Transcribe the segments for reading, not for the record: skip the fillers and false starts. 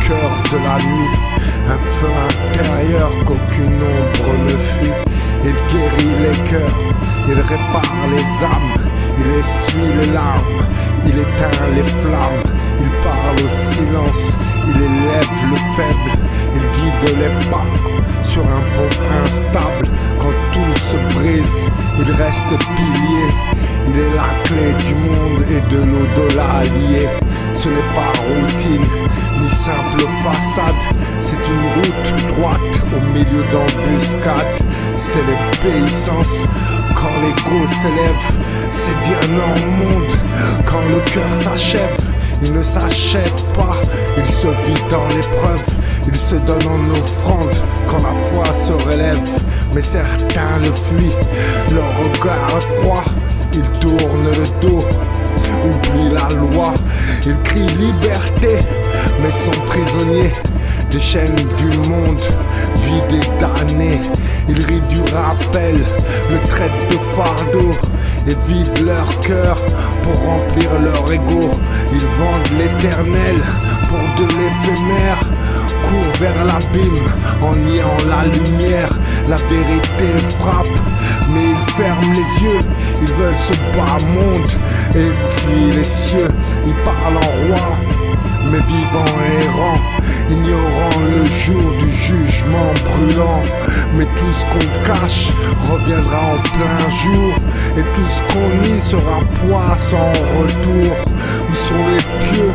cœur de la nuit, un feu intérieur qu'aucune ombre ne fuit. Il guérit les cœurs, il répare les âmes, il essuie les larmes, il éteint les flammes, il parle au silence, il élève le faible, il guide les pas sur un pont instable. Quand tout se brise, il reste pilier. Il est la clé du monde et de l'au-delà lié. Ce n'est pas routine, ni simple façade. C'est une route droite au milieu d'embuscades. C'est l'obéissance quand l'ego s'élève. C'est dire non au monde quand le cœur s'achève. Il ne s'achète pas, il se vit dans l'épreuve. Il se donne en offrande quand la foi se relève. Mais certains le fuient, leur regard est froid. Ils tournent le dos, oublient la loi. Ils crient liberté, mais sont prisonniers des chaînes du monde, vide et damné. Ils rient du rappel, le traitent de fardeau et vident leur cœur pour remplir leur ego. Ils vendent l'éternel pour de l'éphémère, courent vers l'abîme en niant la lumière. La vérité frappe, mais ils ferment les yeux. Ils veulent ce bas monde et fuient les cieux. Ils parlent en roi, mais vivant et errant, ignorant le jour du jugement brûlant. Mais tout ce qu'on cache reviendra en plein jour, et tout ce qu'on nie sera poids sans retour. Où sont les pieux,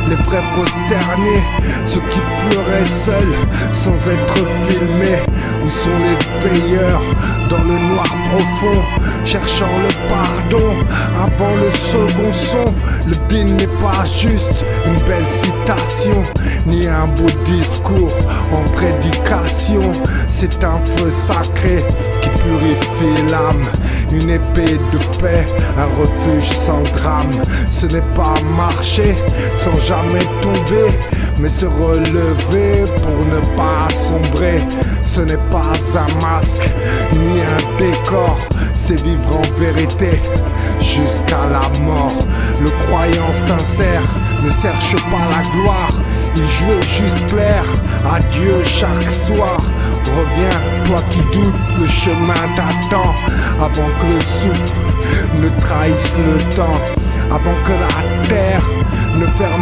les vrais prosternés, ceux qui pleuraient seuls sans être filmés? Où sont les veilleurs dans le noir profond, cherchant le pardon avant le second son? Le din n'est pas juste une belle citation, ni un beau discours en prédication. C'est un feu sacré qui purifie l'âme, une épée de paix, un refuge sans drame. Ce n'est pas marcher sans jamais tomber, mais se relever pour ne pas sombrer. Ce n'est pas un masque ni un décor, c'est vivre en vérité jusqu'à la mort. Le croyant sincère ne cherche pas la gloire, il veut juste plaire à Dieu chaque soir. Reviens, toi qui doutes, le chemin t'attend, avant que le souffle ne trahisse le temps, avant que la terre ne ferme